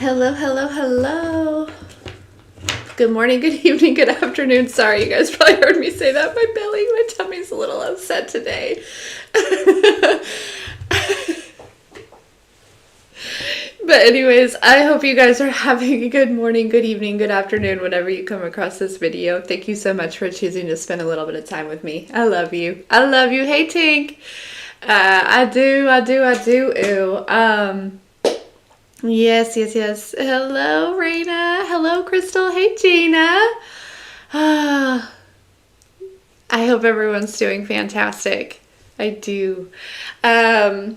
Hello, hello, hello. Good morning, good evening, good afternoon. Sorry, you guys probably heard me say that. My tummy's a little upset today. But anyways, I hope you guys are having a good morning, good evening, good afternoon, whenever you come across this video. Thank you so much for choosing to spend a little bit of time with me. I love you. I love you. Hey, Tink. I do. Yes. Hello, Raina. Hello, Crystal. Hey, Gina. I hope everyone's doing fantastic. I do. I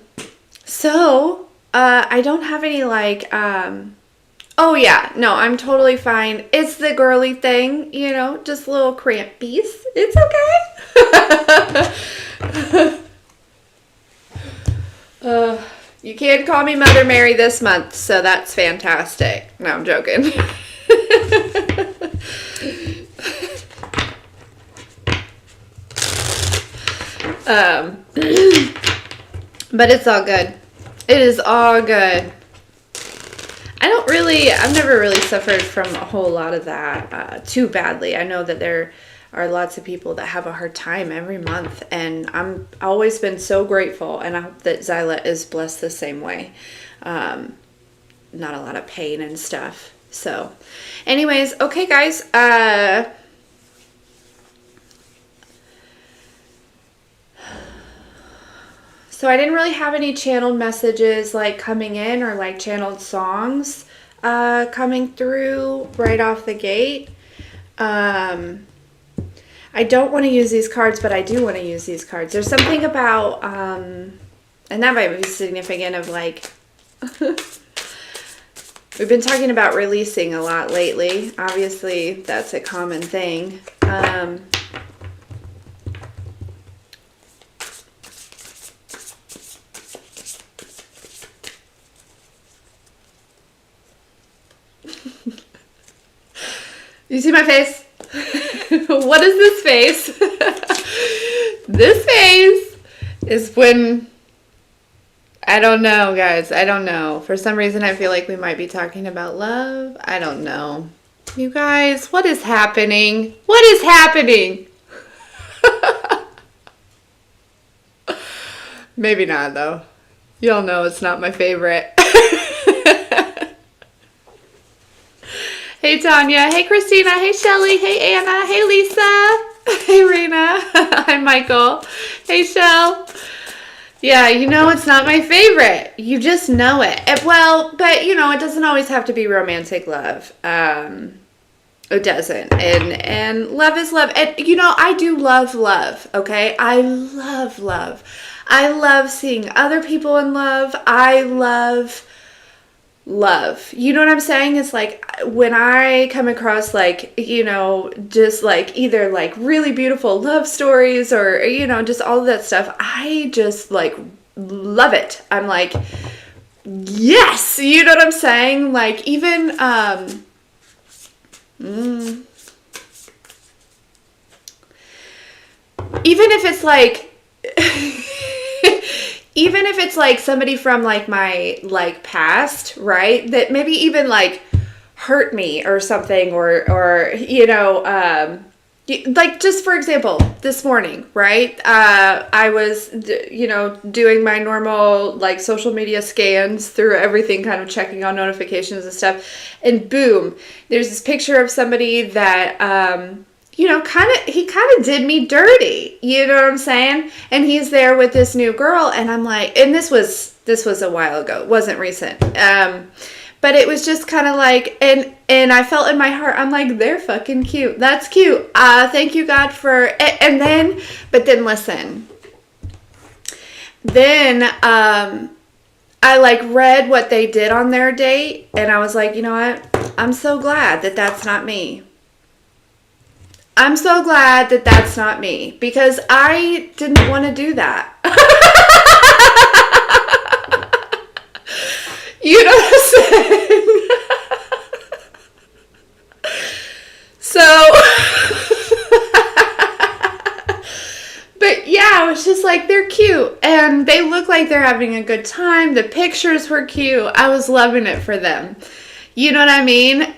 don't have any oh yeah, no, I'm totally fine. It's the girly thing, you know, just little crampies. It's okay. You can't call me Mother Mary this month, so that's fantastic. No, I'm joking. But it's all good. It is all good. I've never really suffered from a whole lot of that too badly. I know that there are lots of people that have a hard time every month, and I've always been so grateful, and I hope that Zyla is blessed the same way. Not a lot of pain and stuff. So anyways, okay guys, so I didn't really have any channeled messages like coming in, or like channeled songs coming through right off the gate. I don't want to use these cards, but I do want to use these cards. There's something about, and that might be significant of like, we've been talking about releasing a lot lately. Obviously, that's a common thing. You see my face? What is this face? This face is when, I don't know, guys. I don't know. For some reason, I feel like we might be talking about love. I don't know. You guys, what is happening? What is happening? Maybe not, though. Y'all know it's not my favorite. Hey, Tanya. Hey, Christina. Hey, Shelly. Hey, Anna. Hey, Lisa. Hey, Rena. Hi, Michael. Hey, Shell. Yeah, you know it's not my favorite. You just know it. Well, but, you know, it doesn't always have to be romantic love. It doesn't. And love is love. And, you know, I do love love, okay? I love love. I love seeing other people in love. I love love. You know what I'm saying? It's like when I come across like, you know, just like either like really beautiful love stories or, you know, just all of that stuff, I just like love it. I'm like, yes, you know what I'm saying? Like even, even if it's like, even if it's like somebody from like my like past, right? That maybe even like hurt me or something, or you know, like just for example, this morning, right? I was, you know, doing my normal like social media scans through everything, kind of checking on notifications and stuff, and boom, there's this picture of somebody that you know, he kind of did me dirty, you know what I'm saying? And he's there with this new girl, and I'm like, and this was a while ago, it wasn't recent, but it was just kind of like, and I felt in my heart, I'm like, they're fucking cute, that's cute, thank you God for, and then, but then listen, then, I like read what they did on their date, and I was like, you know what, I'm so glad that that's not me. I'm so glad that that's not me, because I didn't want to do that. You know what I'm saying? So, but yeah, it was just like, they're cute and they look like they're having a good time. The pictures were cute. I was loving it for them. You know what I mean?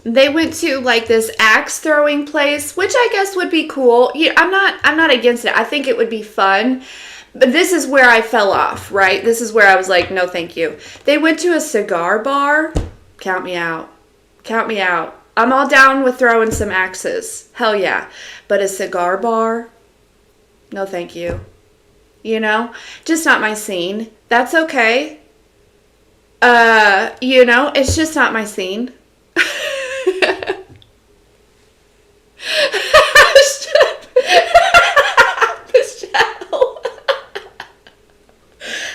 They went to like this axe throwing place, which I guess would be cool. Yeah, I'm not against it. I think it would be fun. But this is where I fell off, right? This is where I was like, no, thank you. They went to a cigar bar. Count me out. Count me out. I'm all down with throwing some axes. Hell yeah. But a cigar bar? No, thank you. You know? Just not my scene. That's okay. You know, it's just not my scene. Michelle.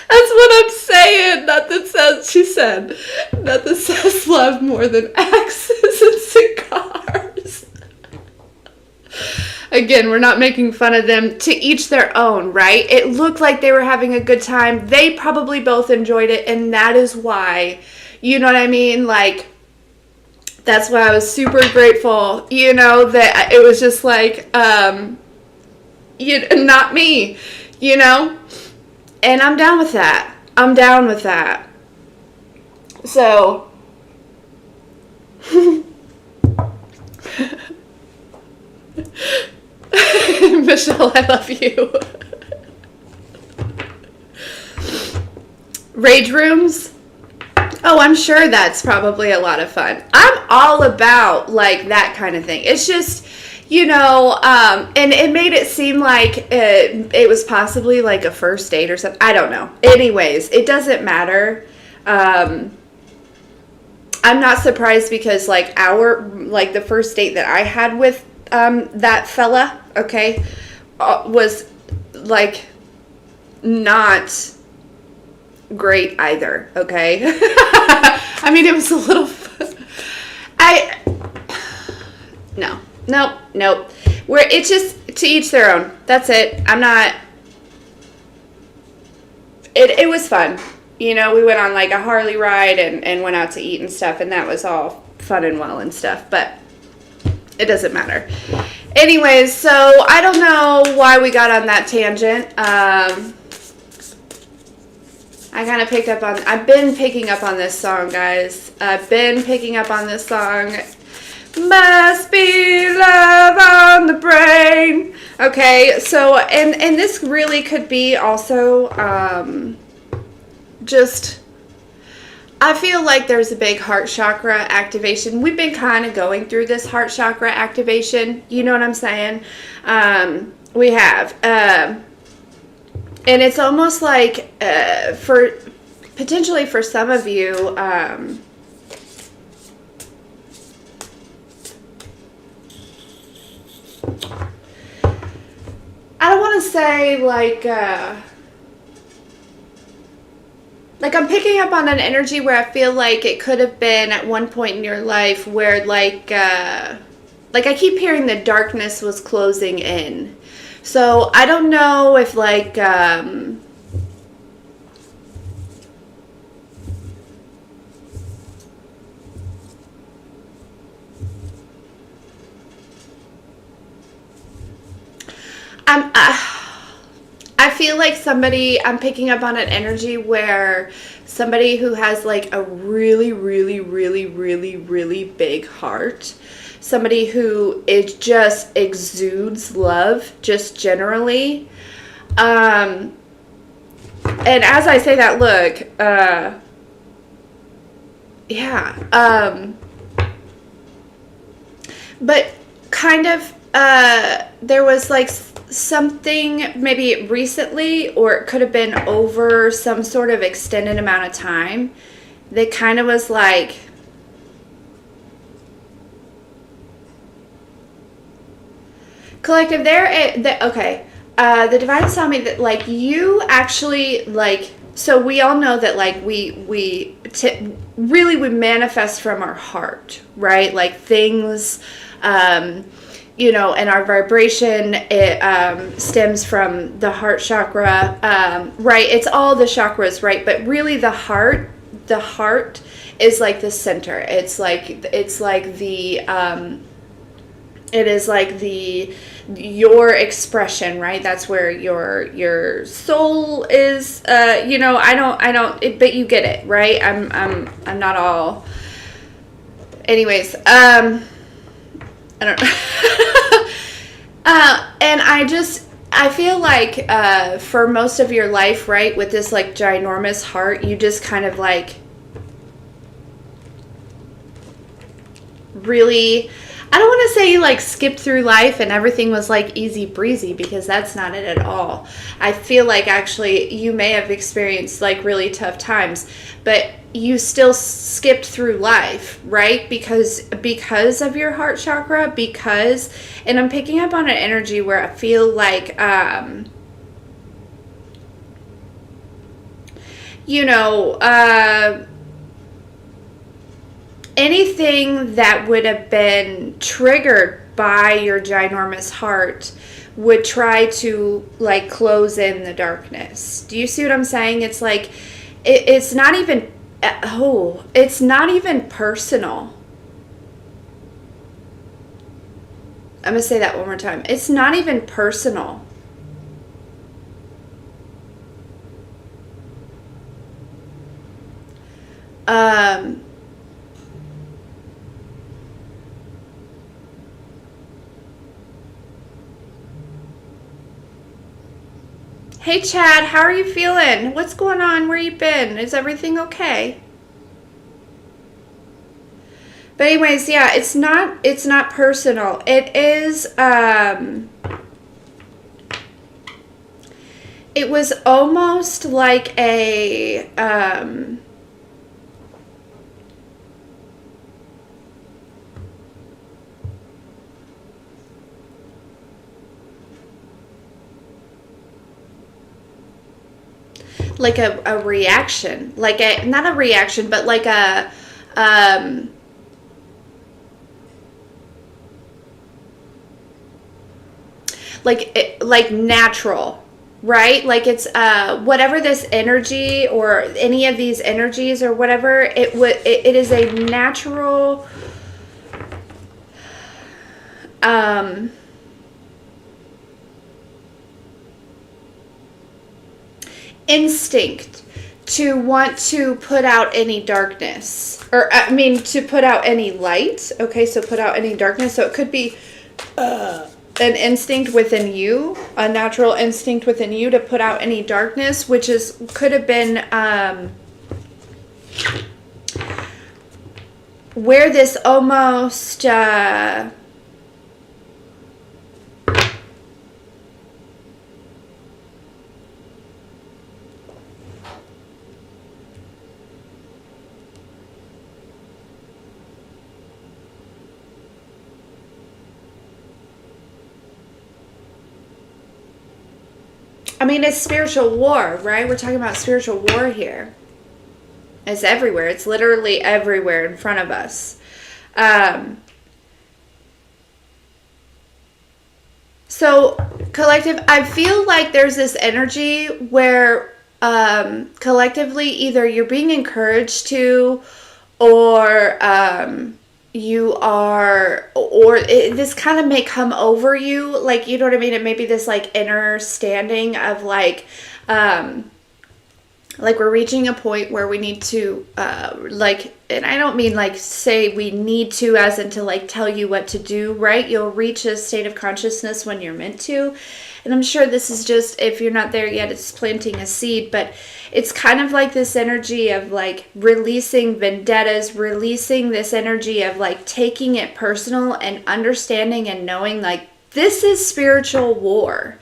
That's what I'm saying. Nothing says, she said, nothing says love more than axes and cigars. Again, we're not making fun of them. To each their own, right? It looked like they were having a good time. They probably both enjoyed it, and that is why, you know what I mean? Like, that's why I was super grateful, you know, that it was just like, not me, you know? And I'm down with that. I'm down with that. So, Michelle, I love you. Rage rooms? Oh, I'm sure that's probably a lot of fun. I'm all about, like, that kind of thing. It's just, you know, and it made it seem like it was possibly, like, a first date or something. I don't know. Anyways, it doesn't matter. I'm not surprised because, like, the first date that I had with that fella, okay, was, like, not great either, okay? I mean, it was a little nope. It's just to each their own. That's it. I'm not, it was fun. You know, we went on like a Harley ride and went out to eat and stuff, and that was all fun and well and stuff, but it doesn't matter. Anyways, so I don't know why we got on that tangent. I've been picking up on this song, guys. I've been picking up on this song. Must be love on the brain. Okay, so, and this really could be also, just, I feel like there's a big heart chakra activation. We've been kind of going through this heart chakra activation. You know what I'm saying? We have. And it's almost like, potentially for some of you, I don't want to say like I'm picking up on an energy where I feel like it could have been at one point in your life where like I keep hearing the darkness was closing in. So I don't know if like I feel like I'm picking up on an energy where somebody who has like a really, really, really, really, really big heart, somebody who just exudes love, just generally. And as I say that, look, yeah. But kind of, there was like something maybe recently, or it could have been over some sort of extended amount of time, that kind of was like, collective, okay, the divine tell me that like you actually like, so we all know that like we manifest from our heart, right? Like things, you know, and our vibration, it stems from the heart chakra, right? It's all the chakras, right? But really the heart is like the center. It is like the your expression, right? That's where your soul is. You know, I don't, but you get it, right? I'm not all. Anyways, I don't know. And I feel like for most of your life, right, with this like ginormous heart, you just kind of like really, I don't want to say you like skipped through life and everything was like easy breezy, because that's not it at all. I feel like actually you may have experienced like really tough times, but you still skipped through life, right? Because of your heart chakra, and I'm picking up on an energy where I feel like you know, anything that would have been triggered by your ginormous heart would try to like close in the darkness. Do you see what I'm saying? It's like it's not even it's not even personal. I'm gonna say that one more time. It's not even personal. Hey Chad, how are you feeling? What's going on? Where you been? Is everything okay? But anyways, yeah, it's not personal. It is it was almost like a reaction, like a, not a reaction, but like a like natural, right? Like it's whatever this energy or any of these energies or whatever, it is a natural instinct to want to put out any darkness, or I mean to put out any light. Okay, so put out any darkness. So it could be an instinct within you, a natural instinct within you to put out any darkness, which could have been where this almost I mean, it's spiritual war, right? We're talking about spiritual war here. It's everywhere. It's literally everywhere in front of us. So, collective, I feel like there's this energy where collectively either you're being encouraged to, or you are, or this kind of may come over you, like, you know what I mean? It may be this like inner standing of like we're reaching a point where we need to and I don't mean like say we need to as in to like tell you what to do, right? You'll reach a state of consciousness when you're meant to. And I'm sure this is just, if you're not there yet, it's planting a seed, but it's kind of like this energy of like releasing vendettas, releasing this energy of like taking it personal and understanding and knowing like this is spiritual war.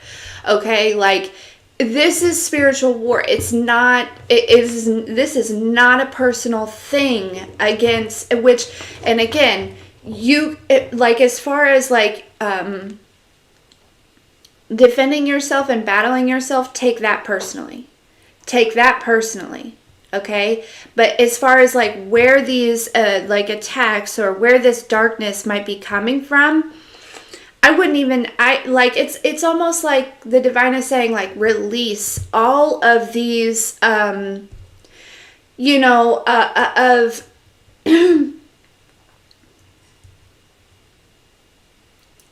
Okay, like this is spiritual war. This is not a personal thing against which, and again, like as far as like defending yourself and battling yourself, take that personally. Okay, but as far as like where these like attacks or where this darkness might be coming from, I wouldn't even, it's almost like the divine is saying like release all of these of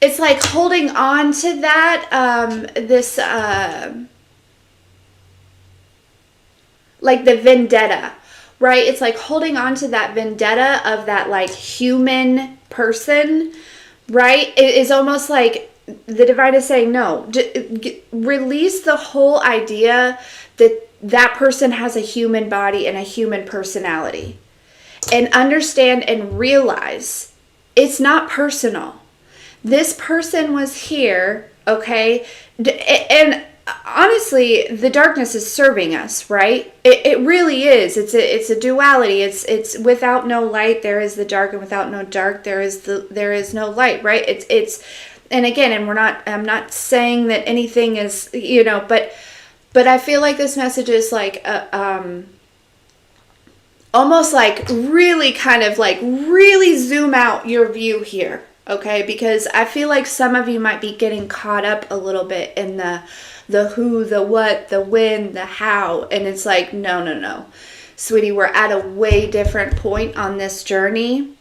it's like holding on to that, like the vendetta, right? It's like holding on to that vendetta of that like human person, right? It is almost like the divine is saying, no, release the whole idea that that person has a human body and a human personality, and understand and realize it's not personal. This person was here, okay? And honestly, the darkness is serving us, right? It really is. It's a duality. It's without no light there is the dark, and without no dark there is no light, right? It's and again, and I'm not saying that anything is, but I feel like this message is like almost like really kind of like really zoom out your view here, okay? Because I feel like some of you might be getting caught up a little bit in the who, the what, the when, the how, and it's like, no, sweetie, we're at a way different point on this journey,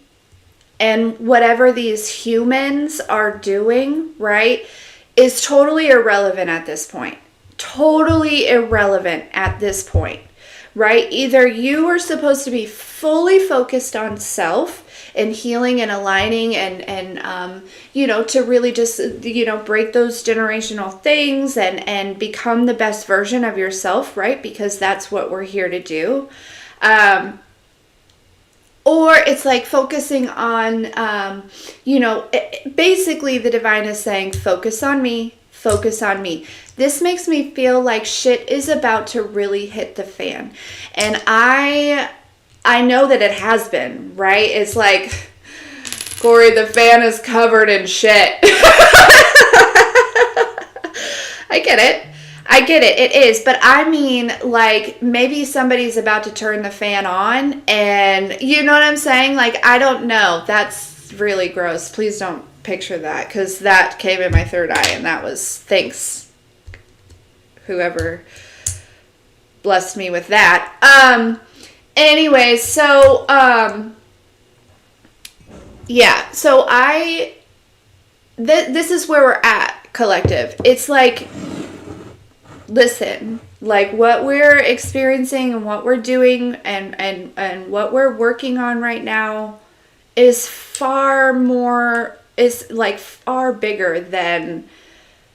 and whatever these humans are doing, right, is totally irrelevant at this point. Totally irrelevant at this point, right? Either you are supposed to be fully focused on self and healing and aligning and to really just, break those generational things and become the best version of yourself, right? Because that's what we're here to do. Or it's like focusing on, basically the divine is saying, focus on me, focus on me. This makes me feel like shit is about to really hit the fan. And I know that it has been, right? It's like, Corie, the fan is covered in shit. I get it. It is. But I mean, like, maybe somebody's about to turn the fan on, and you know what I'm saying? Like, I don't know. That's really gross. Please don't picture that, because that came in my third eye, and that was, thanks, whoever blessed me with that. Anyway, so, yeah, so this is where we're at, collective. It's like, listen, like what we're experiencing and what we're doing and what we're working on right now is far bigger than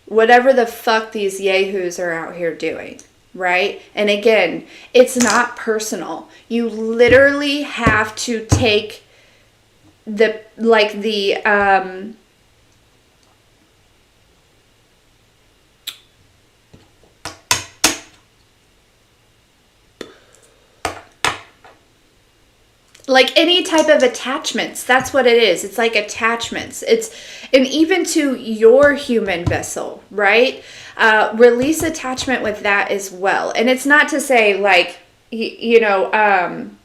whatever the fuck these yahoos are out here doing, right? And again, it's not personal. You literally have to take like any type of attachments. That's what it is. It's like attachments. And even to your human vessel, right? Release attachment with that as well. And it's not to say like, again,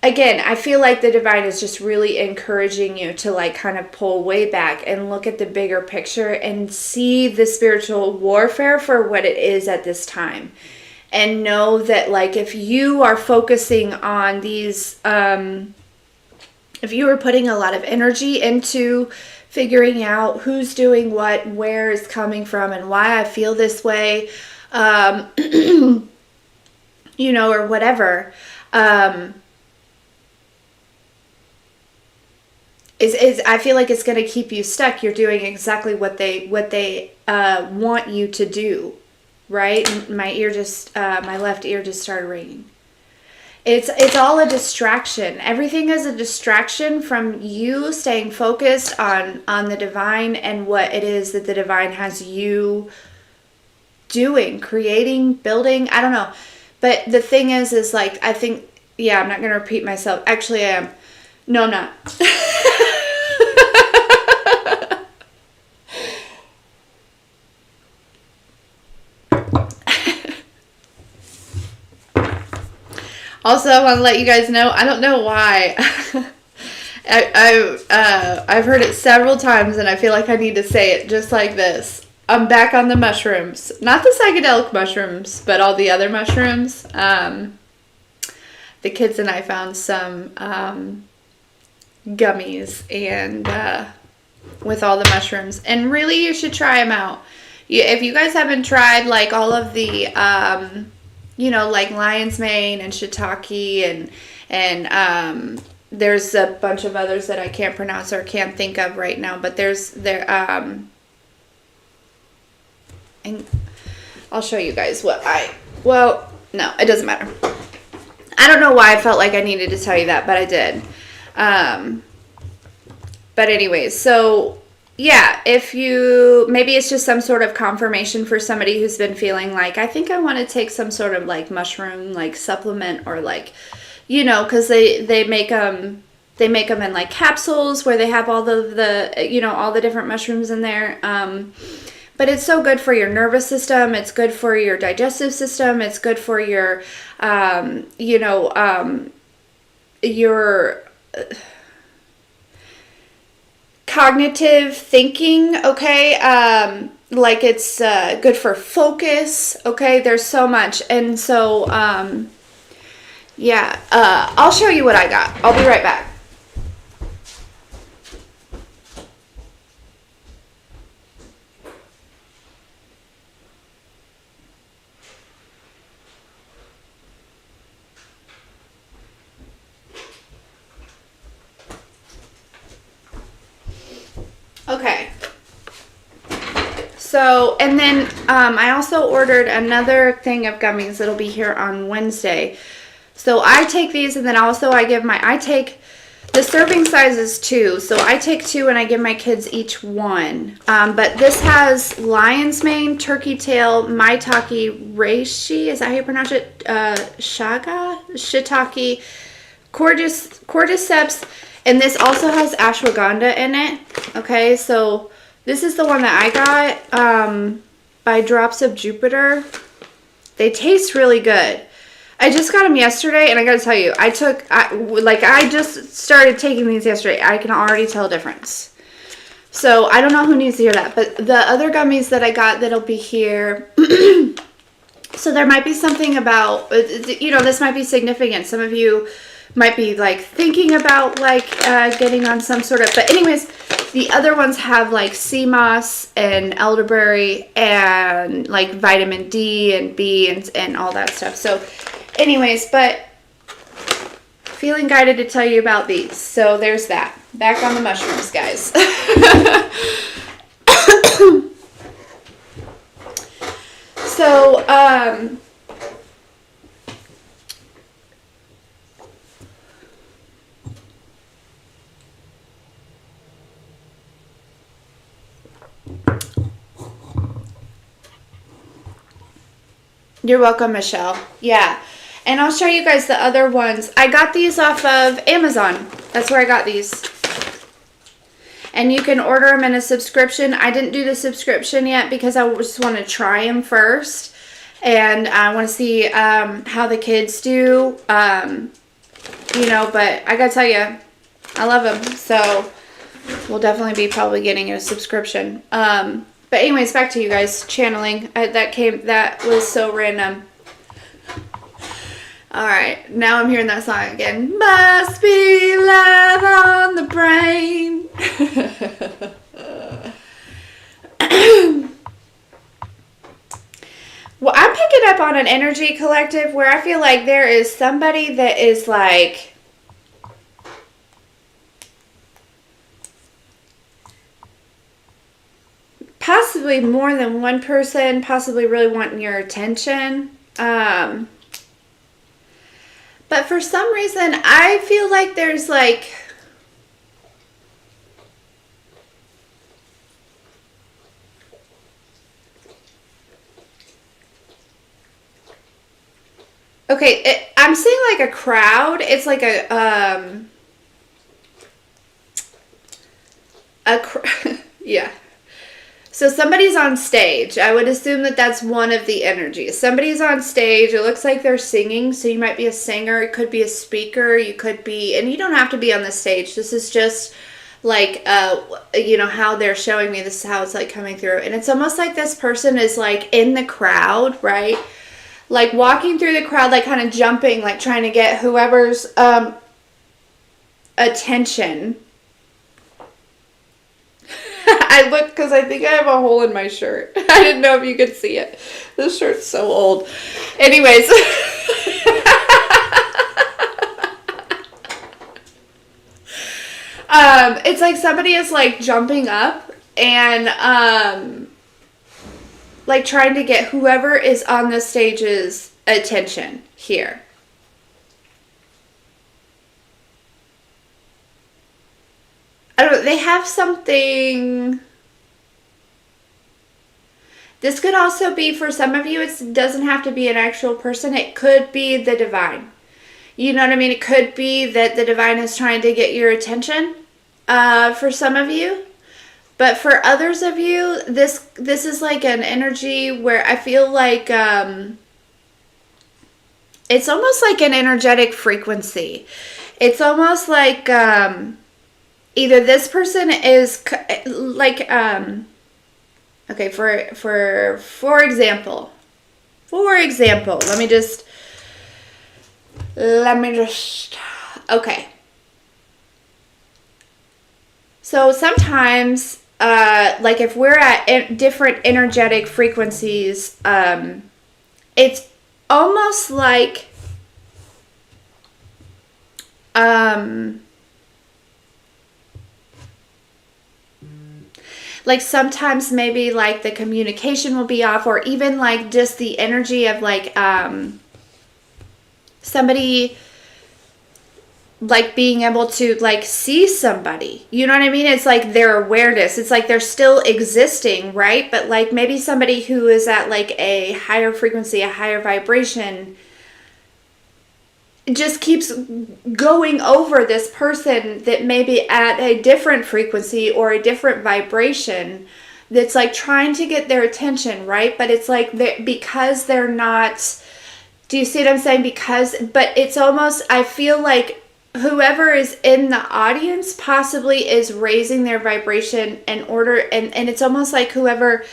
I feel like the divine is just really encouraging you to like kind of pull way back and look at the bigger picture and see the spiritual warfare for what it is at this time. And know that like if you are focusing on these, if you are putting a lot of energy into figuring out who's doing what, where it's coming from, and why I feel this way, or whatever, is I feel like it's going to keep you stuck. You're doing exactly what they want you to do. Right? My left ear just started ringing. It's all a distraction. Everything is a distraction from you staying focused on the divine and what it is that the divine has you doing, creating, building. I don't know. But the thing is like, I think, yeah, I'm not going to repeat myself. Actually, I am. No, I'm not. Also, I want to let you guys know, I don't know why. I've heard it several times, and I feel like I need to say it just like this. I'm back on the mushrooms. Not the psychedelic mushrooms, but all the other mushrooms. The kids and I found some gummies, and with all the mushrooms. And really, you should try them out. If you guys haven't tried like all of the, you know, like lion's mane and shiitake and there's a bunch of others that I can't pronounce or can't think of right now, but and I'll show you guys well, no, it doesn't matter. I don't know why I felt like I needed to tell you that, but I did. But anyways, so yeah, if you, maybe it's just some sort of confirmation for somebody who's been feeling like, I think I want to take some sort of like mushroom, like supplement, or like, you know, because they make them in like capsules where they have all the you know, all the different mushrooms in there. But it's so good for your nervous system. It's good for your digestive system. It's good for your, you know, your cognitive thinking, okay? Like it's good for focus, okay? There's so much. And so, yeah, I'll show you what I got. I'll be right back. Okay. So, and then I also ordered another thing of gummies that'll be here on Wednesday. So I take these, and then also I take, the serving size is 2. So I take 2 and I give my kids each 1. But this has lion's mane, turkey tail, maitake reishi, is that how you pronounce it? Shiitake, cordyceps, and this also has ashwagandha in it. Okay, so this is the one that I got by Drops of Jupiter. They taste really good. I just got them yesterday, and I gotta tell you, I just started taking these yesterday. I can already tell a difference. So I don't know who needs to hear that, but the other gummies that I got that'll be here, so there might be something about, you know, this might be significant. Some of you might be like thinking about like getting on some sort of, but anyways, the other ones have like sea moss and elderberry and like vitamin D and B and all that stuff. So anyways, but feeling guided to tell you about these. So there's that. Back on the mushrooms, guys. So, you're welcome, Michelle. Yeah. And I'll show you guys the other ones. I got these off of Amazon. That's where I got these. And you can order them in a subscription. I didn't do the subscription yet because I just want to try them first. And I want to see how the kids do. You know, but I gotta tell you, I love them. So we'll definitely be probably getting a subscription. But anyways, back to you guys. Channeling. That was so random. Alright, now I'm hearing that song again. Must be love on the brain. Well, I'm picking up on an energy collective where I feel like there is somebody that is like, possibly more than one person, possibly really wanting your attention. But for some reason, I feel like there's like, okay, I'm seeing like a crowd. It's like yeah. So somebody's on stage. I would assume that that's one of the energies. Somebody's on stage. It looks like they're singing. So you might be a singer. It could be a speaker. You could be, and you don't have to be on the stage. This is just like, you know, how they're showing me. This is how it's like coming through. And it's almost like this person is like in the crowd, right? Like walking through the crowd, like kind of jumping, like trying to get whoever's attention. I looked because I think I have a hole in my shirt. I didn't know if you could see it. This shirt's so old. Anyways. It's like somebody is like jumping up and like trying to get whoever is on the stage's attention here. I don't know, they have something. This could also be, for some of you, it doesn't have to be an actual person. It could be the divine. You know what I mean? It could be that the divine is trying to get your attention for some of you. But for others of you, this is like an energy where I feel like it's almost like an energetic frequency. It's almost like either this person is like okay, for example, let me just okay. So sometimes like if we're at different energetic frequencies, it's almost like sometimes maybe like the communication will be off, or even like just the energy of like somebody like being able to like see somebody, you know what I mean? It's like their awareness, it's like they're still existing, right? But like maybe somebody who is at like a higher frequency, a higher vibration, just keeps going over this person that may be at a different frequency or a different vibration, that's like trying to get their attention, right? But it's like because they're not, do you see what I'm saying? But it's almost, I feel like whoever is in the audience possibly is raising their vibration in order, and it's almost like whoever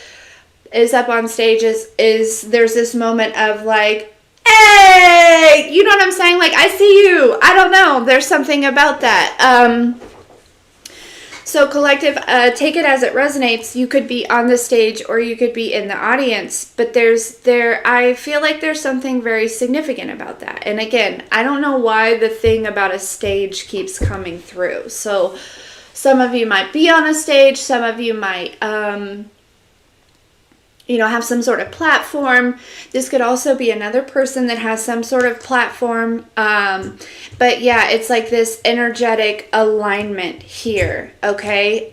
is up on stage is there's this moment of like, hey, you know what I'm saying? Like, I see you. I don't know. There's something about that. So collective, take it as it resonates. You could be on the stage or you could be in the audience, but I feel like there's something very significant about that. And again, I don't know why the thing about a stage keeps coming through. So some of you might be on a stage, some of you might, have some sort of platform. This could also be another person that has some sort of platform. But yeah, it's like this energetic alignment here, okay?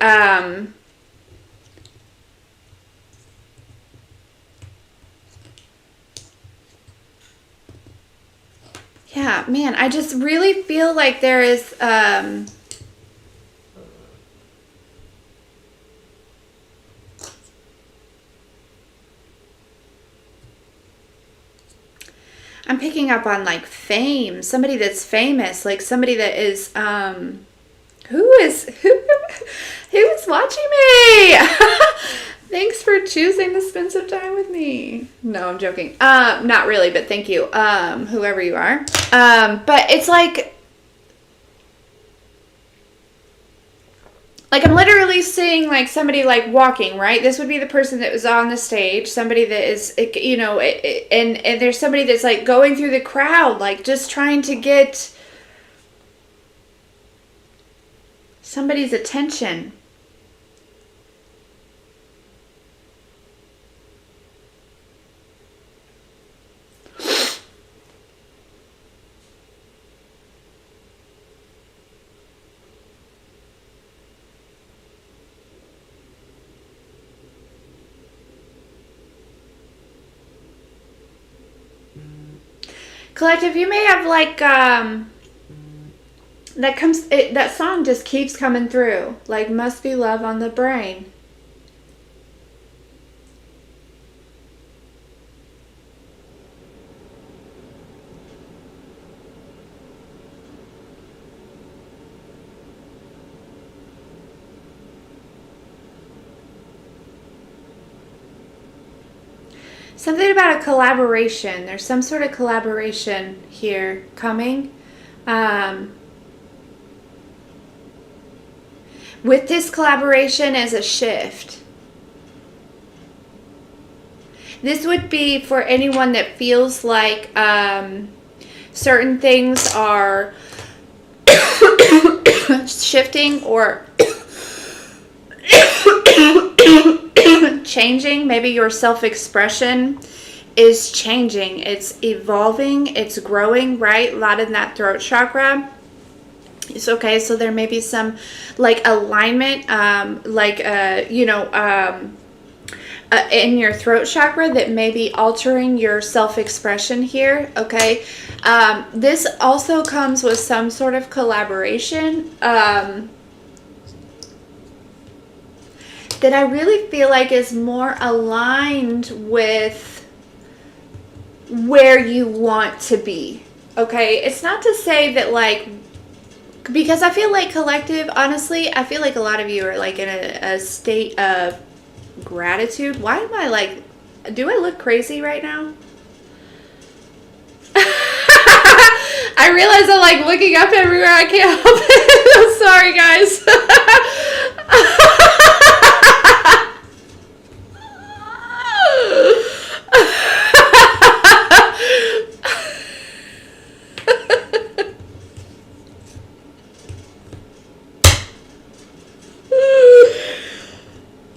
Yeah, man, I just really feel like there is... I'm picking up on like fame, somebody that's famous, like somebody that is, who is watching me? Thanks for choosing to spend some time with me. No, I'm joking. Not really, but thank you. Whoever you are. But it's like I'm literally seeing like somebody like walking, right? This would be the person that was on the stage, somebody that is, and there's somebody that's like going through the crowd, like just trying to get somebody's attention. Collective, you may have like that song just keeps coming through, like Must Be Love on the Brain. Something about a collaboration. There's some sort of collaboration here coming. with this collaboration is a shift. This would be for anyone that feels like certain things are shifting or changing. Maybe your self-expression is changing. It's evolving. It's growing, right? A lot in that throat chakra. It's okay. So there may be some like alignment, in your throat chakra that may be altering your self-expression here, okay? This also comes with some sort of collaboration that I really feel like is more aligned with where you want to be, okay? It's not to say that, like, because I feel like collective, honestly, I feel like a lot of you are like in a state of gratitude. Why am I like, do I look crazy right now? I realize I'm like looking up everywhere. I can't help it. I'm sorry, guys.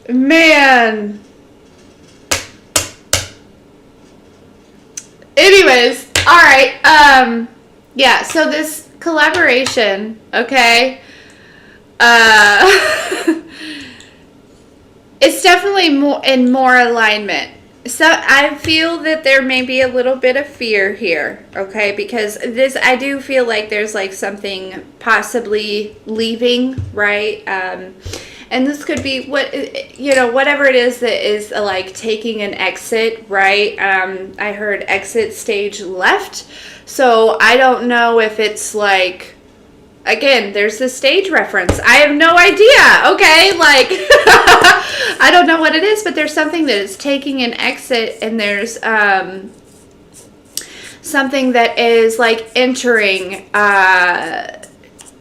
Man. Anyways, all right. Yeah, so this collaboration, okay, it's definitely more alignment. So I feel that there may be a little bit of fear here, okay, because I do feel like there's like something possibly leaving, right? And this could be whatever it is that is like taking an exit, right? I heard exit stage left. So I don't know if it's like, again, there's the stage reference. I have no idea, okay? Like, I don't know what it is, but there's something that is taking an exit, and there's something that is like entering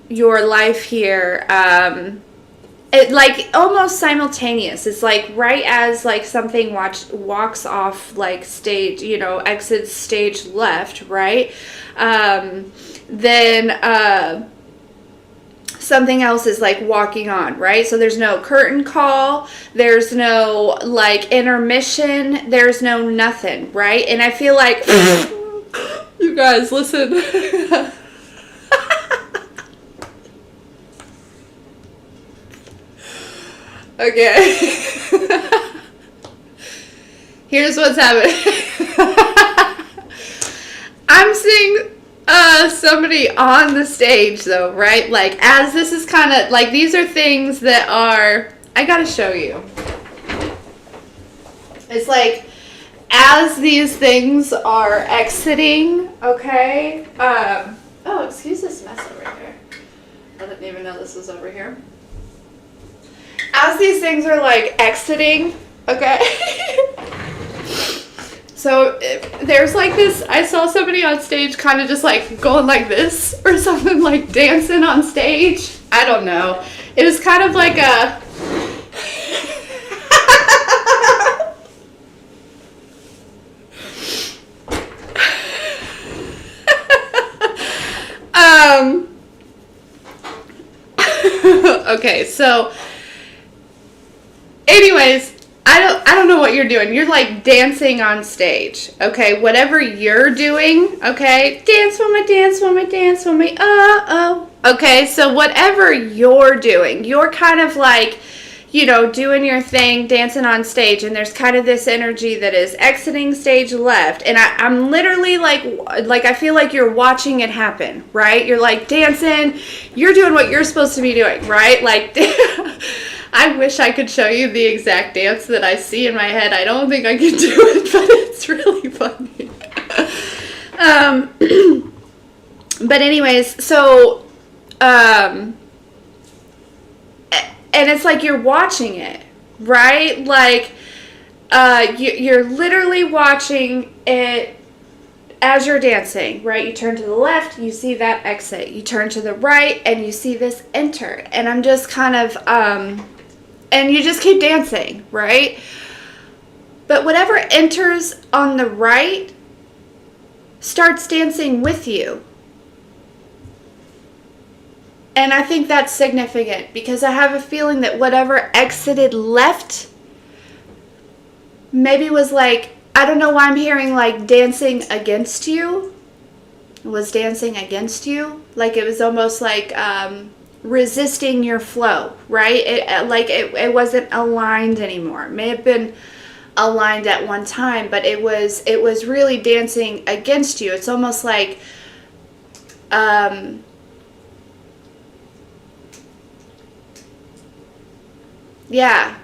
your life here. It like almost simultaneous. It's like right as like something walks off like stage, exits stage left, right? Then something else is like walking on, right? So there's no curtain call, there's no like intermission, there's no nothing, right? And I feel like you guys listen. Okay. Here's what's happening. I'm seeing somebody on the stage though, right? Like as this is kind of like, these are things that are, I gotta show you. It's like as these things are exiting, okay? Oh, excuse this mess over here. I didn't even know this was over here. As these things are like exiting, okay? So there's like this, I saw somebody on stage kind of just like going like this or something, like dancing on stage. I don't know. It was kind of like a... Okay, so anyways, I don't know what you're doing. You're like dancing on stage, okay? Whatever you're doing, okay? Dance for me, dance for me, dance for me. Oh. Okay, so whatever you're doing, you're kind of like, doing your thing, dancing on stage, and there's kind of this energy that is exiting stage left, and I'm literally like I feel like you're watching it happen, right? You're like dancing, you're doing what you're supposed to be doing, right? Like, I wish I could show you the exact dance that I see in my head. I don't think I can do it, but it's really funny. But anyways, so, and it's like you're watching it, right? Like, you're literally watching it as you're dancing, right? You turn to the left, you see that exit. You turn to the right, and you see this enter. And I'm just kind of, and you just keep dancing, right? But whatever enters on the right starts dancing with you. And I think that's significant because I have a feeling that whatever exited left maybe was like, I don't know why I'm hearing like dancing against you. Was dancing against you. Like it was almost like resisting your flow, right? It wasn't aligned anymore. It may have been aligned at one time, but it was really dancing against you. It's almost like yeah,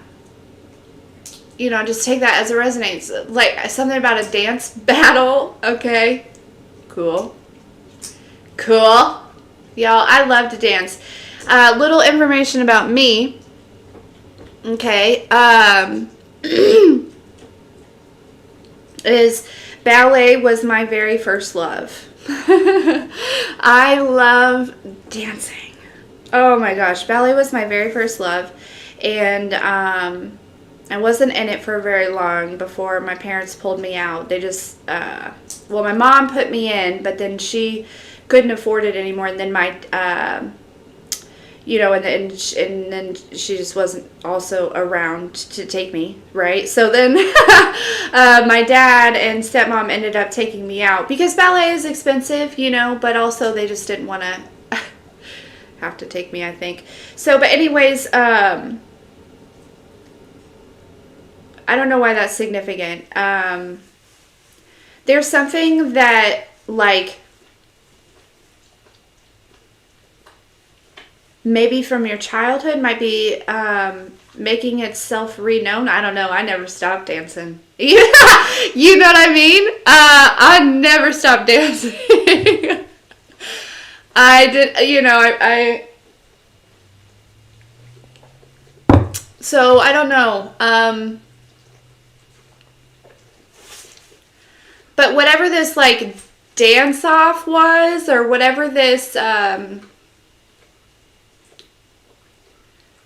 you know, just take that as it resonates. Like something about a dance battle. Okay, cool. Y'all, I love to dance. Little information about me. Okay, is ballet was my very first love. I love dancing. Oh my gosh, ballet was my very first love. And I wasn't in it for very long before my parents pulled me out. They just, well, my mom put me in, but then she couldn't afford it anymore. And then my, you know, and then she just wasn't also around to take me, right? So then my dad and stepmom ended up taking me out because ballet is expensive, you know, but also they just didn't want to have to take me, I think. So, but anyways, I don't know why that's significant. There's something that, like, maybe from your childhood might be making itself renowned. I don't know. I never stopped dancing. You know what I mean? I never stopped dancing. I did, you know, so I don't know. But whatever this, like, dance-off was, or whatever this,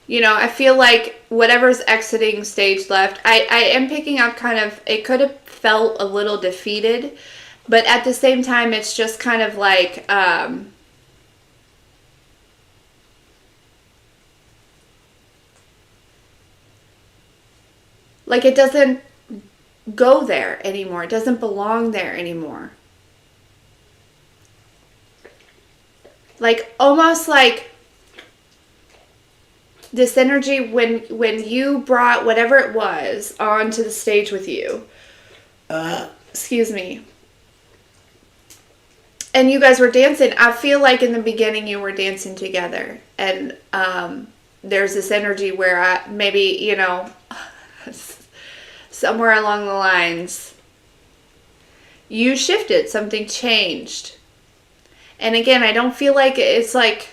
you know, I feel like whatever's exiting stage left, I am picking up kind of, it could have felt a little defeated, but at the same time, it's just kind of like, it doesn't go there anymore. It doesn't belong there anymore. Like, almost like this energy when you brought whatever it was onto the stage with you. Excuse me. And you guys were dancing. I feel like in the beginning you were dancing together. And there's this energy where maybe, you know, somewhere along the lines, you shifted, something changed. And again, I don't feel like it's like,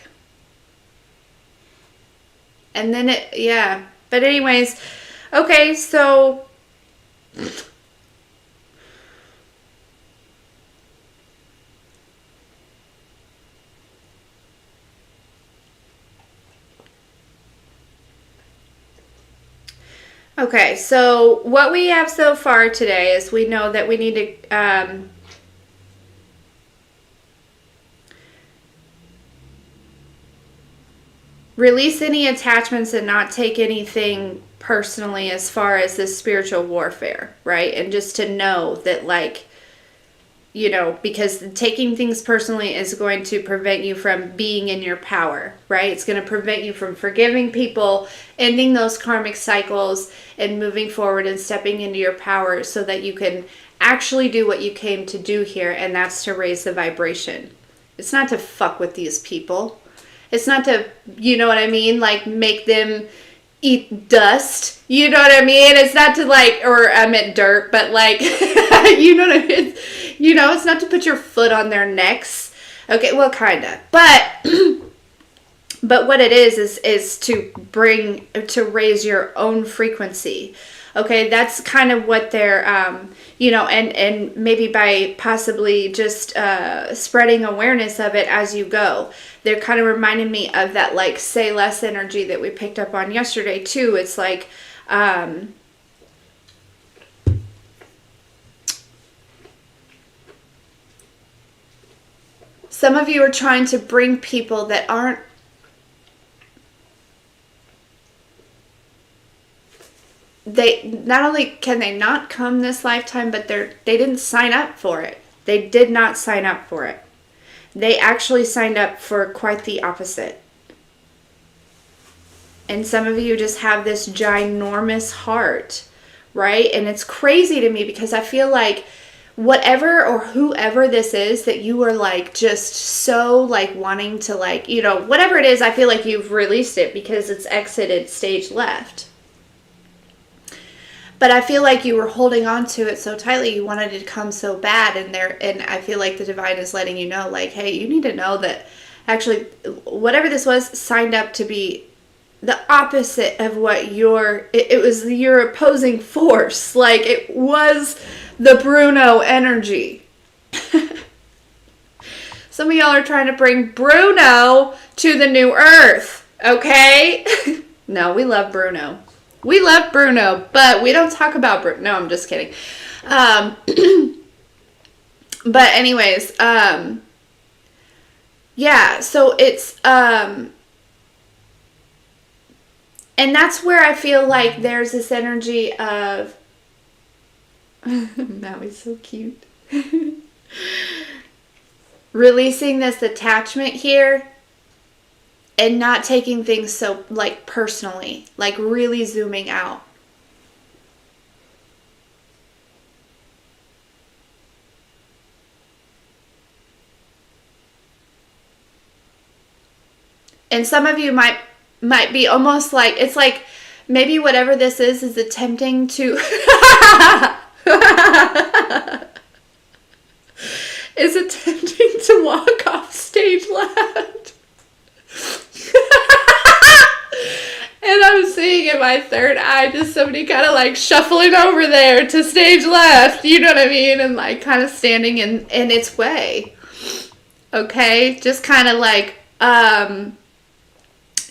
and then it, yeah. But anyways, okay, so okay, so what we have so far today is we know that we need to release any attachments and not take anything personally as far as this spiritual warfare, right? And just to know that, like, you know, because taking things personally is going to prevent you from being in your power, right? It's going to prevent you from forgiving people, ending those karmic cycles, and moving forward and stepping into your power so that you can actually do what you came to do here, and that's to raise the vibration. It's not to fuck with these people. It's not to, you know what I mean? Like, make them eat dust. You know what I mean? It's not to, like, or I meant dirt, but, like, you know what I mean? You know, it's not to put your foot on their necks. Okay, well, kind of. But, but what it is to raise your own frequency. Okay, that's kind of what they're, and maybe by possibly just spreading awareness of it as you go. They're kind of reminding me of that, like, say less energy that we picked up on yesterday, too. It's like, some of you are trying to bring people that aren't, they not only can they not come this lifetime, but they didn't sign up for it. They did not sign up for it. They actually signed up for quite the opposite. And some of you just have this ginormous heart, right? And it's crazy to me because I feel like whatever or whoever this is that you are like just so like wanting to like, whatever it is, I feel like you've released it because it's exited stage left. But I feel like you were holding on to it so tightly, you wanted it to come so bad, and I feel like the divine is letting you know, like, hey, you need to know that actually whatever this was signed up to be the opposite of what it was your opposing force. Like, it was the Bruno energy. Some of y'all are trying to bring Bruno to the new earth, okay? No, we love Bruno. We love Bruno, but we don't talk about Bruno. No, I'm just kidding. But anyways, yeah, so it's, and that's where I feel like there's this energy of, Maui's so cute. Releasing this attachment here. And not taking things so, like, personally. Like, really zooming out. And some of you might be almost like, it's like, maybe whatever this is attempting to... is attempting to walk off stage left. And I'm seeing in my third eye just somebody kind of like shuffling over there to stage left, you know what I mean? And like kind of standing in its way. Okay? Just kind of like,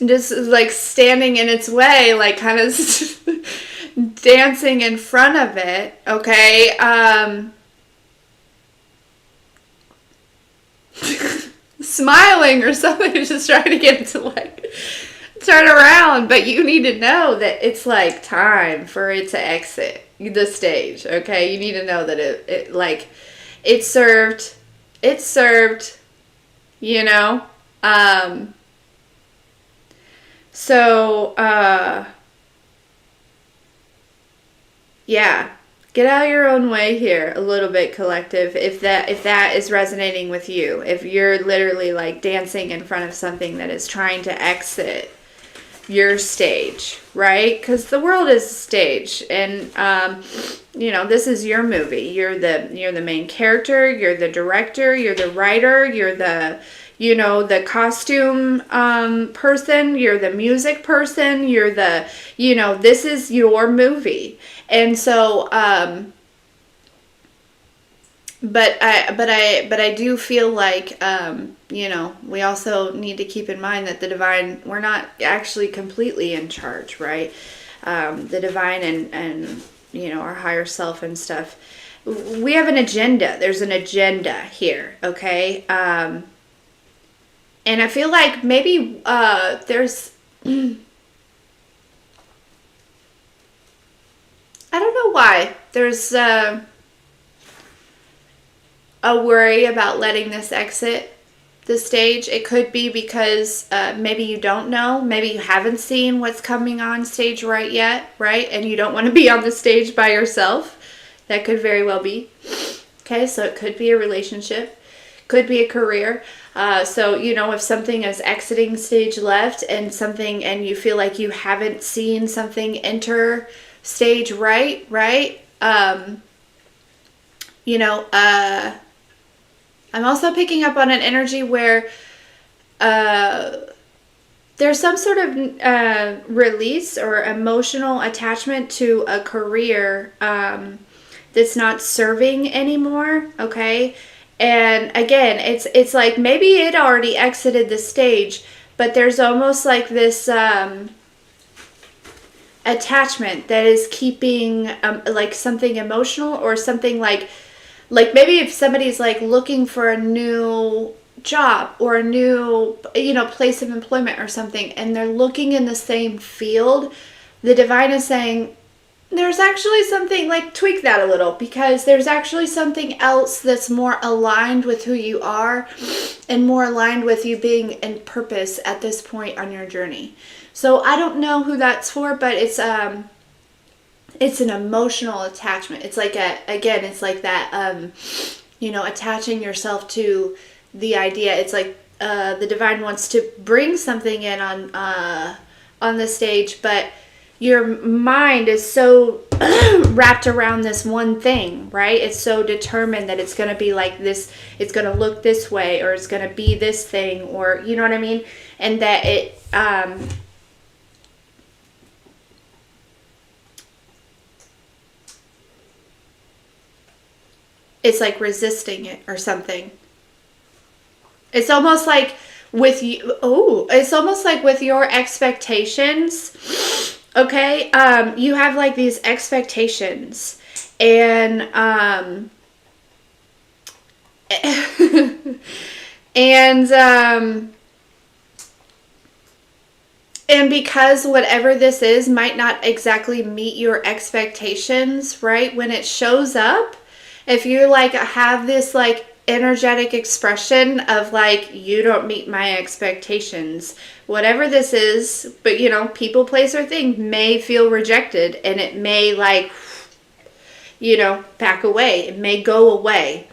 just like standing in its way, like kind of dancing in front of it. Okay? Smiling or something, just trying to get it to like turn around, but you need to know that it's like time for it to exit the stage. Okay, you need to know that it like it served, so yeah, get out of your own way here a little bit, collective, if that is resonating with you. If you're literally like dancing in front of something that is trying to exit your stage, right? Because the world is a stage, and this is your movie. You're the main character, you're the director, you're the writer, you're the the costume person, you're the music person, you're the this is your movie. And so but I do feel like we also need to keep in mind that the divine, we're not actually completely in charge, right? The divine and our higher self and stuff, we have an agenda. There's an agenda here, okay? And I feel like maybe there's I don't know why there's a worry about letting this exit the stage. It could be because maybe you don't know. Maybe you haven't seen what's coming on stage right yet, right? And you don't want to be on the stage by yourself. That could very well be. Okay, so it could be a relationship. Could be a career. So, if something is exiting stage left and you feel like you haven't seen something enter stage right? I'm also picking up on an energy where there there's some sort of release or emotional attachment to a career that's not serving anymore, okay? And again, it's like maybe it already exited the stage, but there's almost like this attachment that is keeping like something emotional, or something like maybe if somebody's like looking for a new job or a new, you know, place of employment or something, and they're looking in the same field, the divine is saying there's actually something, like, tweak that a little, because there's actually something else that's more aligned with who you are and more aligned with you being in purpose at this point on your journey. So I don't know who that's for, but it's an emotional attachment. It's like it's like that, you know, attaching yourself to the idea. It's like the divine wants to bring something in on the stage, but your mind is so wrapped around this one thing, right? It's so determined that it's going to be like this, it's going to look this way, or it's going to be this thing, or, you know what I mean? And that it's like resisting it or something. It's almost like with you, it's almost like with your expectations, okay? You have like these expectations, and and because whatever this is might not exactly meet your expectations, right? When it shows up, if you like have this like energetic expression of like, you don't meet my expectations, whatever this is, but you know, people, place, or thing may feel rejected, and it may like, you know, back away. It may go away.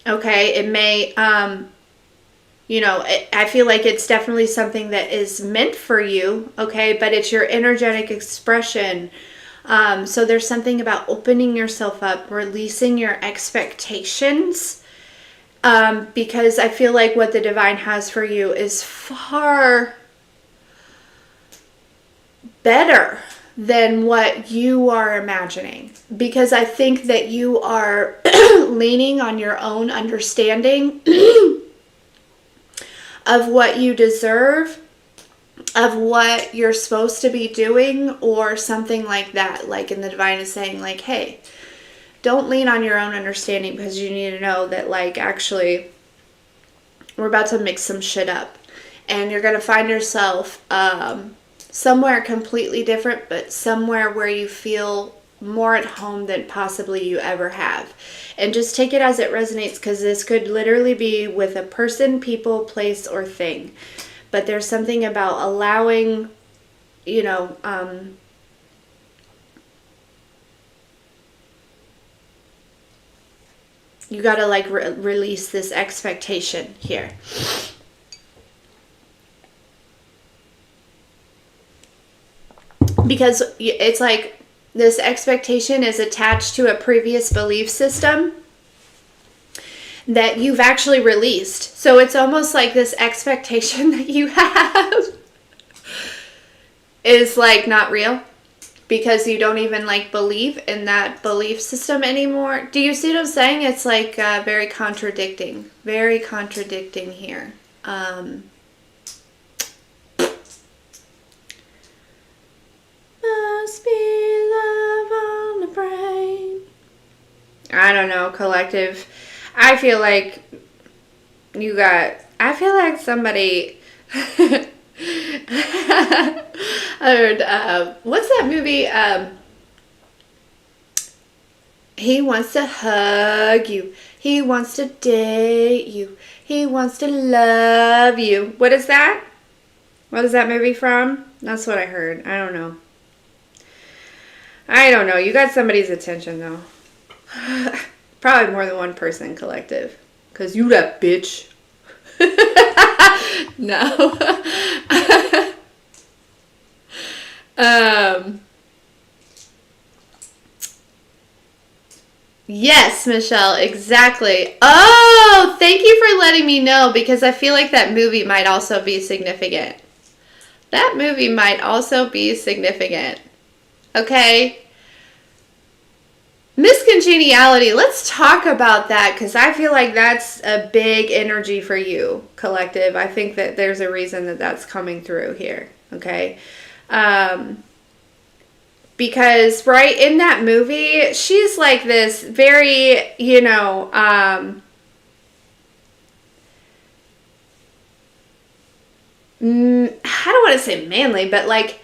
Okay. It may, you know, I feel like it's definitely something that is meant for you. Okay. But it's your energetic expression. So there's something about opening yourself up, releasing your expectations, because I feel like what the divine has for you is far better than what you are imagining. Because I think that you are leaning on your own understanding of what you deserve, of what you're supposed to be doing, or something like that. Like, and the divine is saying like, hey, don't lean on your own understanding, because you need to know that like, actually, we're about to mix some shit up, and you're going to find yourself somewhere completely different, but somewhere where you feel more at home than possibly you ever have. And just take it as it resonates, because this could literally be with a person, people, place, or thing. But there's something about allowing, you know, you got to like release this expectation here. Because it's like this expectation is attached to a previous belief system that you've actually released. So it's almost like this expectation that you have is like not real, because you don't even like believe in that belief system anymore. Do you see what I'm saying? It's like very contradicting here. Must be love on the brain. I don't know, collective. I feel like somebody heard, what's that movie? He wants to hug you. He wants to date you. He wants to love you. What is that? What is that movie from? That's what I heard. I don't know. You got somebody's attention though. Probably more than one person, collective. Because you that bitch. No. Yes, Michelle, exactly. Oh, thank you for letting me know, because I feel like that movie might also be significant. That movie might also be significant. Okay? Miscongeniality, let's talk about that because I feel like that's a big energy for you, collective. I think that there's a reason that that's coming through here. Okay? Because, right, in that movie, she's like this very, I don't want to say manly, but like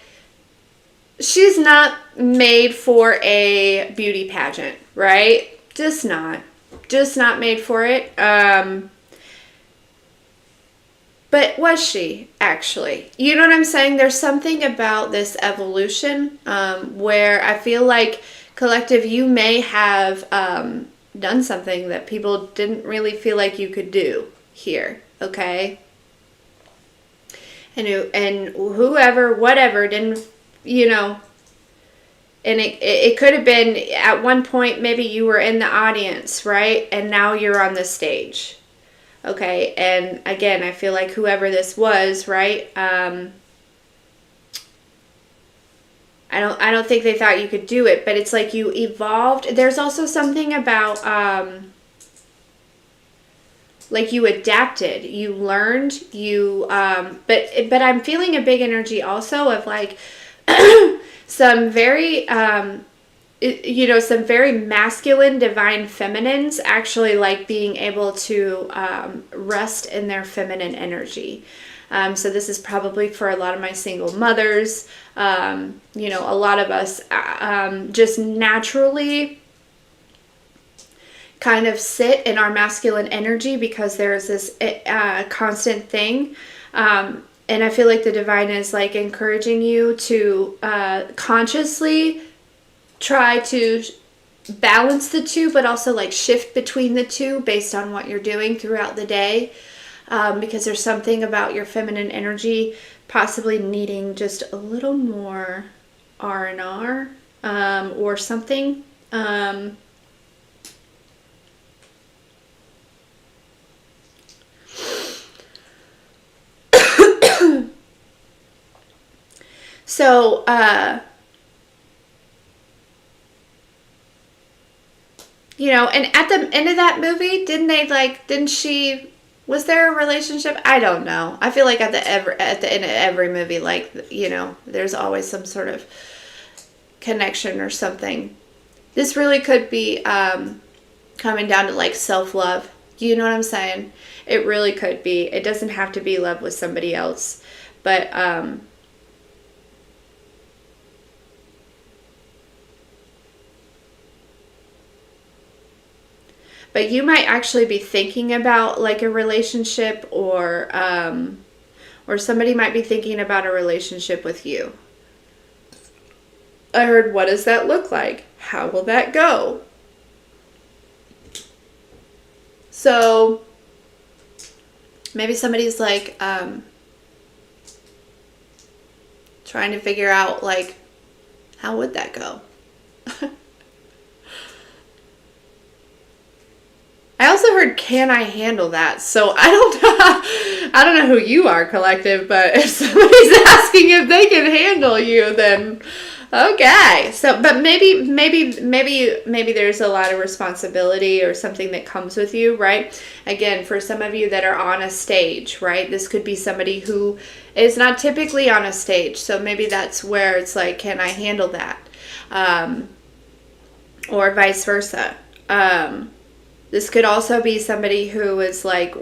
she's not made for a beauty pageant, right? Just not made for it. But was she actually? You know what I'm saying? There's something about this evolution where I feel like, collective, you may have done something that people didn't really feel like you could do here. Okay. And whoever, whatever, didn't, and it could have been at one point, maybe you were in the audience, right? And now you're on the stage. Okay. And again, I feel like whoever this was, right? I don't think they thought you could do it, but it's like you evolved. There's also something about, like you adapted, you learned, but I'm feeling a big energy also of like some very, some very masculine, divine feminines actually like being able to rest in their feminine energy. So this is probably for a lot of my single mothers. A lot of us just naturally kind of sit in our masculine energy because there's this constant thing. And I feel like the divine is like encouraging you to consciously try to balance the two, but also like shift between the two based on what you're doing throughout the day. Because there's something about your feminine energy possibly needing just a little more R&R or something. So, and at the end of that movie, was there a relationship? I don't know. I feel like at the end of every movie, there's always some sort of connection or something. This really could be coming down to like self-love. You know what I'm saying? It really could be. It doesn't have to be love with somebody else, but but you might actually be thinking about like a relationship, or somebody might be thinking about a relationship with you. I heard, what does that look like? How will that go? So maybe somebody's like trying to figure out like, how would that go? I also heard, can I handle that? So I don't know who you are, collective, but if somebody's asking if they can handle you, then okay. So, but maybe there's a lot of responsibility or something that comes with you, right? Again, for some of you that are on a stage, right? This could be somebody who is not typically on a stage. So maybe that's where it's like, can I handle that? Or vice versa. This could also be somebody who is like,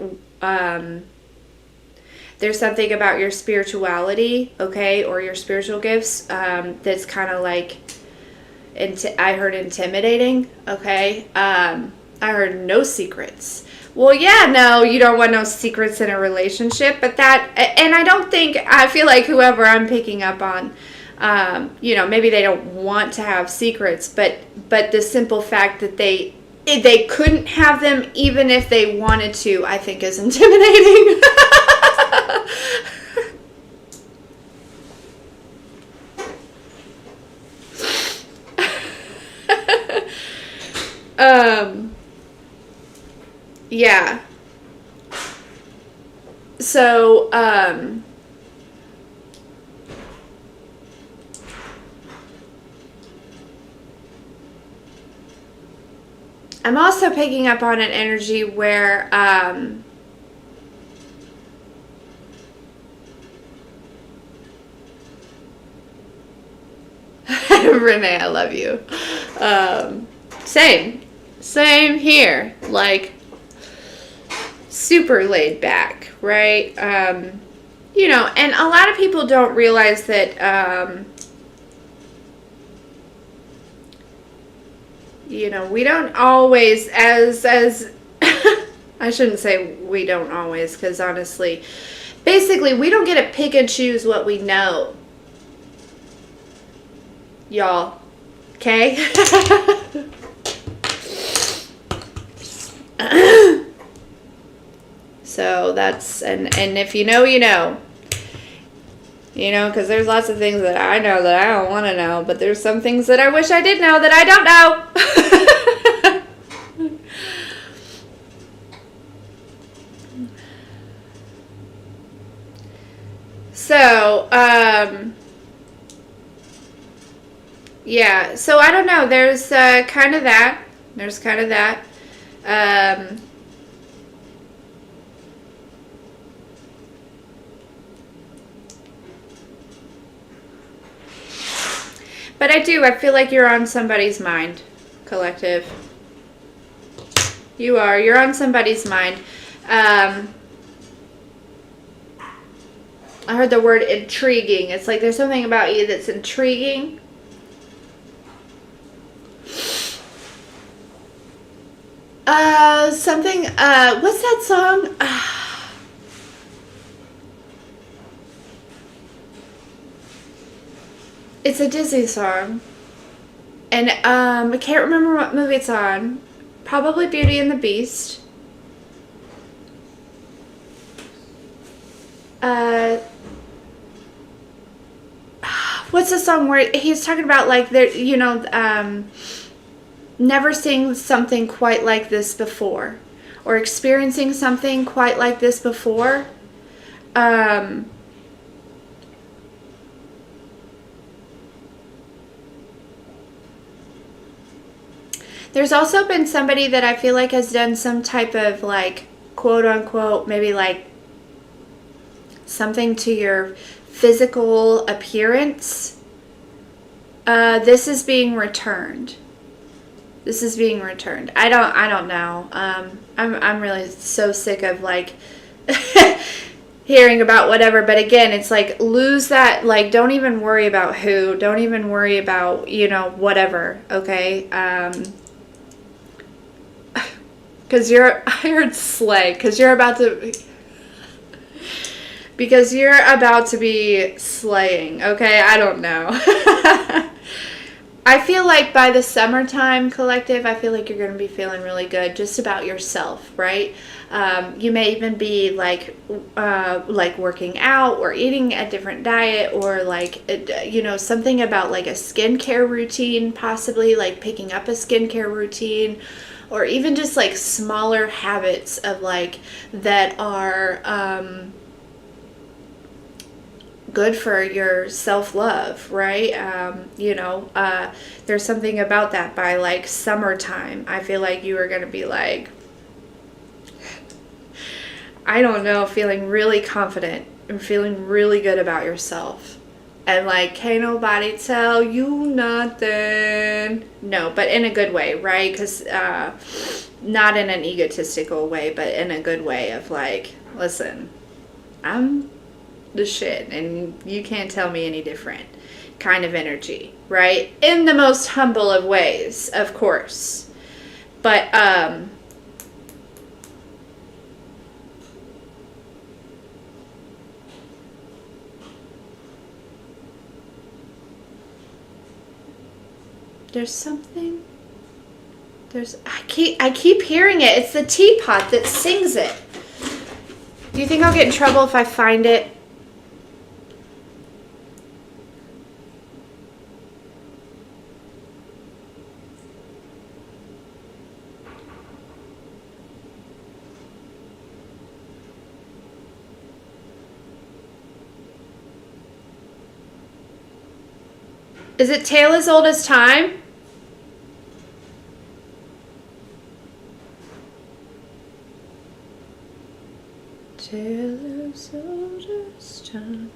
there's something about your spirituality, okay, or your spiritual gifts that's kind of like, I heard intimidating, okay. I heard no secrets. Well, yeah, no, you don't want no secrets in a relationship, but I feel like whoever I'm picking up on, maybe they don't want to have secrets, but the simple fact that they couldn't have them even if they wanted to, I think is intimidating. Yeah. So, I'm also picking up on an energy where Renee, I love you. Same here. Like, super laid back, right? You know, and a lot of people don't realize that, you know, we don't always, as I shouldn't say we don't always, because honestly, basically, we don't get to pick and choose what we know. Y'all. Okay? So that's, and if you know, you know. You know, because there's lots of things that I know that I don't want to know, but there's some things that I wish I did know that I don't know. So, yeah, so I don't know, there's kind of that. There's kind of that. But I feel like you're on somebody's mind, collective. You are. You're on somebody's mind. I heard the word intriguing. It's like there's something about you that's intriguing. Something, what's that song? It's a Disney song. And, I can't remember what movie it's on. Probably Beauty and the Beast. What's the song where he's talking about, like, there, you know, never seeing something quite like this before, or experiencing something quite like this before. There's also been somebody that I feel like has done some type of, like, quote unquote, maybe like something to your physical appearance. This is being returned. This is being returned. I don't know. I'm really so sick of, like, hearing about whatever. But again, it's like, lose that. Like, don't even worry about who. Don't even worry about, you know, whatever. Okay. Because I heard slay. Because you're about to be slaying. Okay. I don't know. I feel like by the summertime, collective, I feel like you're going to be feeling really good just about yourself, right? You may even be like working out or eating a different diet, or like, you know, something about like a skincare routine, possibly like picking up a skincare routine, or even just like smaller habits of like that are good for your self-love, right? You know, there's something about that by like summertime. I feel like you are going to be like, I don't know, feeling really confident and feeling really good about yourself. And like, can't nobody tell you nothing. No, but in a good way, right? Because not in an egotistical way, but in a good way of like, listen, I'm the shit and you can't tell me any different kind of energy, right? In the most humble of ways, of course. But there's something, I keep hearing it. It's the teapot that sings it. Do you think I'll get in trouble if I find it? Is it Tale as Old as Time?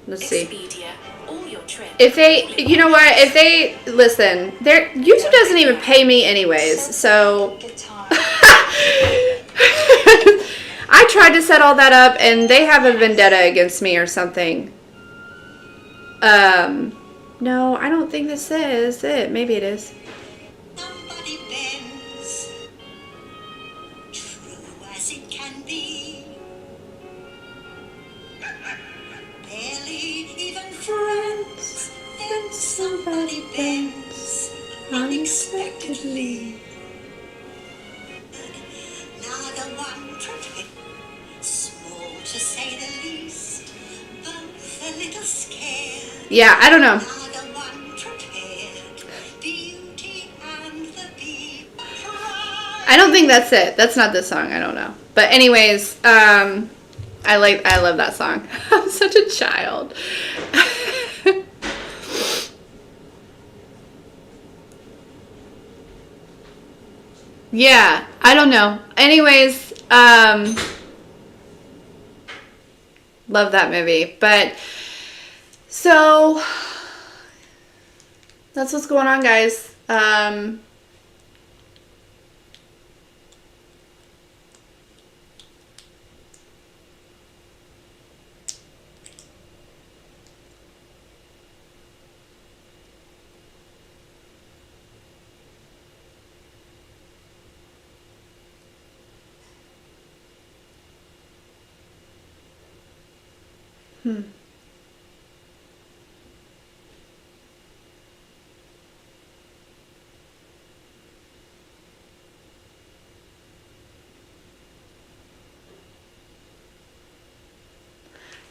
Let's see. If they, you know what, if they, listen, YouTube doesn't even pay me anyways, so. I tried to set all that up and they have a vendetta against me or something. No, I don't think this is it. Maybe it is. Somebody bends, true as it can be. Barely even friends, then somebody bends unexpectedly. Neither one prepared, small to say the least, both a little scared. Yeah, I don't know. Neither one prepared, beauty and the beast. I don't think that's it. That's not this song. I don't know. But anyways, I love that song. I'm such a child. Yeah, I don't know. Anyways, love that movie. But so that's what's going on, guys. I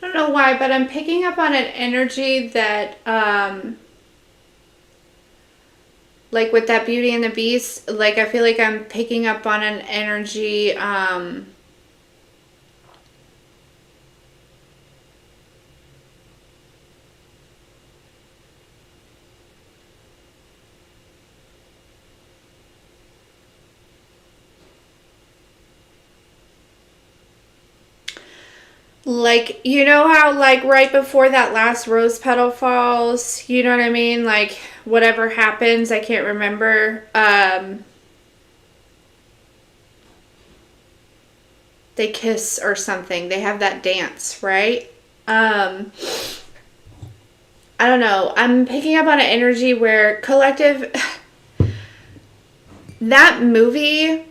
don't know why, but I'm picking up on an energy that, like with that Beauty and the Beast, like I feel like I'm picking up on an energy, like, you know how, like, right before that last rose petal falls, you know what I mean? Like, whatever happens, I can't remember. They kiss or something. They have that dance, right? I don't know. I'm picking up on an energy where collective... That movie...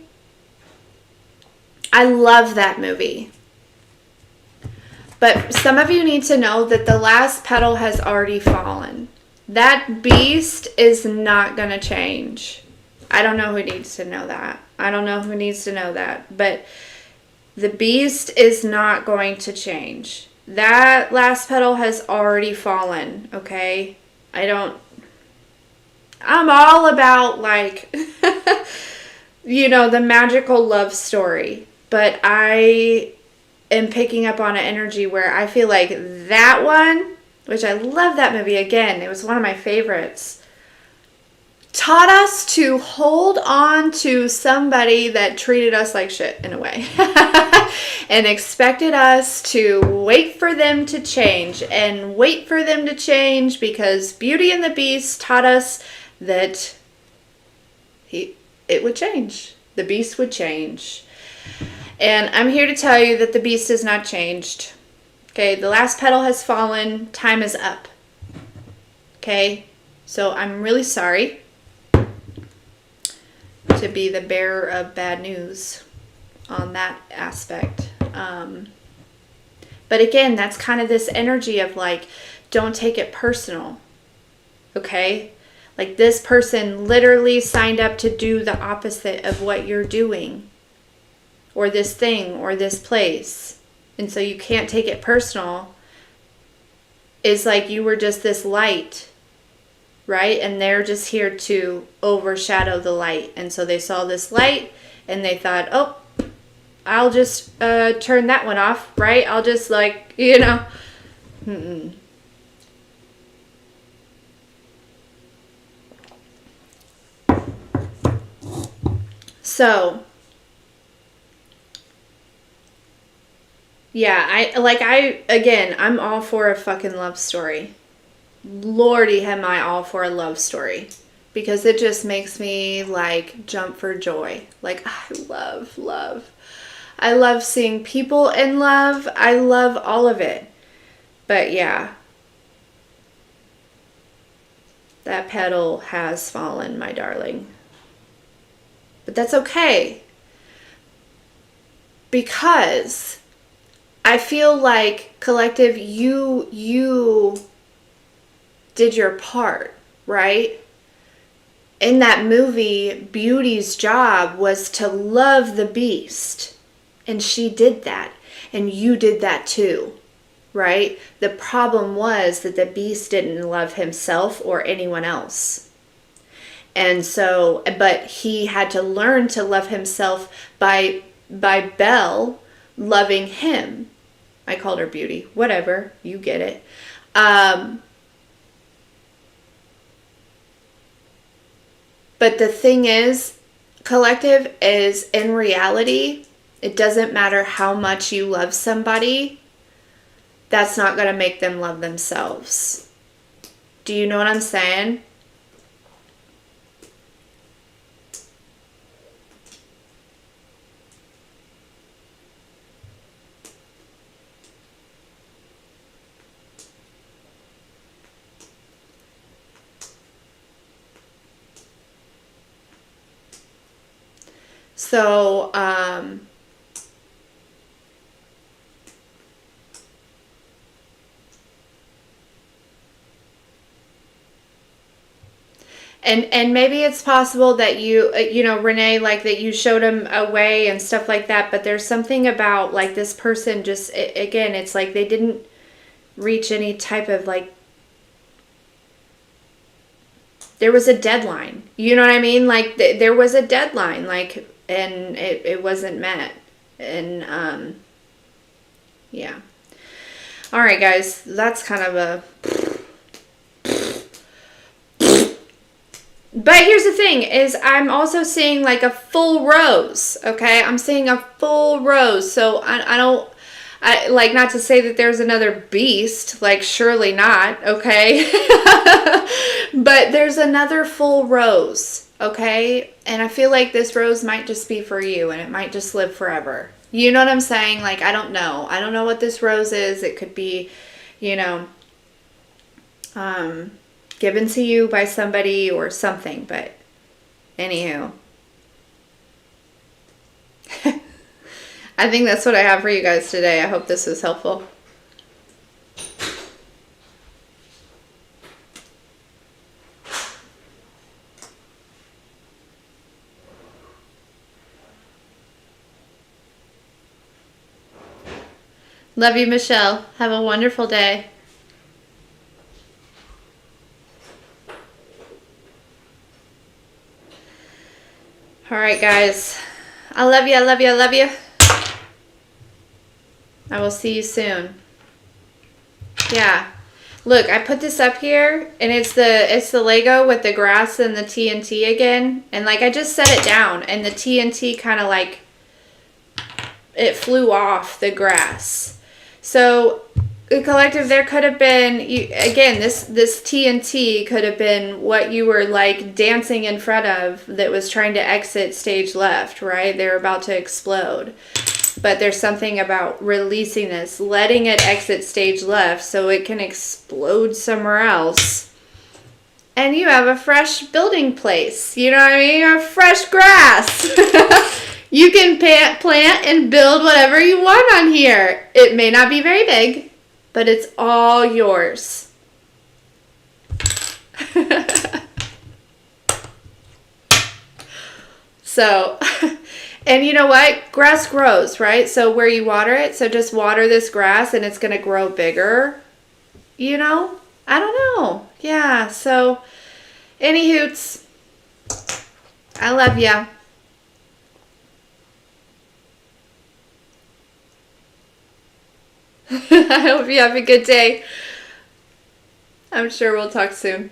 I love that movie. But some of you need to know that the last petal has already fallen. That beast is not going to change. I don't know who needs to know that. I don't know who needs to know that. But the beast is not going to change. That last petal has already fallen, okay? I'm all about, like, you know, the magical love story. But I am picking up on an energy where I feel like that one, which I love that movie again, it was one of my favorites, taught us to hold on to somebody that treated us like shit in a way and expected us to wait for them to change and wait for them to change because Beauty and the Beast taught us that it would change. The beast would change. And I'm here to tell you that the beast has not changed. Okay, the last petal has fallen. Time is up. Okay, so I'm really sorry to be the bearer of bad news on that aspect. But again, that's kind of this energy of like, don't take it personal. Okay? Like this person literally signed up to do the opposite of what you're doing. Or this thing, or this place. And so you can't take it personal. It's like you were just this light, right? And they're just here to overshadow the light. And so they saw this light, and they thought, oh, I'll just turn that one off, right? I'll just like, you know. So... Yeah, I'm all for a fucking love story. Lordy, am I all for a love story. Because it just makes me, like, jump for joy. Like, I love love. I love seeing people in love. I love all of it. But yeah, that petal has fallen, my darling. But that's okay. Because I feel like, collective, you did your part, right? In that movie, Beauty's job was to love the beast. And she did that. And you did that too, right? The problem was that the beast didn't love himself or anyone else. And so, but he had to learn to love himself by Belle loving him. I called her Beauty. Whatever. You get it. But the thing is, collective, is in reality, it doesn't matter how much you love somebody, that's not going to make them love themselves. Do you know what I'm saying? So, and maybe it's possible that you know, Renee, like that you showed him a way and stuff like that, but there's something about, like, this person just, again, it's like they didn't reach any type of, like, there was a deadline. You know what I mean? Like, there was a deadline, like, and it wasn't met. And, yeah. All right, guys, that's kind of a... But here's the thing, is I'm also seeing, like, a full rose, okay? I'm seeing a full rose, so I don't... like, not to say that there's another beast, like, surely not, okay? But there's another full rose, okay? And I feel like this rose might just be for you, and it might just live forever. You know what I'm saying? Like, I don't know. I don't know what this rose is. It could be, you know, given to you by somebody or something, but anywho. I think that's what I have for you guys today. I hope this was helpful. Love you, Michelle. Have a wonderful day. All right, guys. I love you. I love you. I love you. I will see you soon. Yeah. Look, I put this up here, and it's the Lego with the grass and the TNT again. And, like, I just set it down, and the TNT kind of, like, it flew off the grass. So, the collective, there could have been, again, this TNT could have been what you were, like, dancing in front of that was trying to exit stage left, right? They're about to explode. But there's something about releasing this, letting it exit stage left so it can explode somewhere else. And you have a fresh building place. You know what I mean? You have fresh grass. You can plant and build whatever you want on here. It may not be very big, but it's all yours. So, and you know what? Grass grows, right? So where you water it, so just water this grass and it's going to grow bigger. You know? I don't know. Yeah, so any hoots. I love ya. I hope you have a good day. I'm sure we'll talk soon.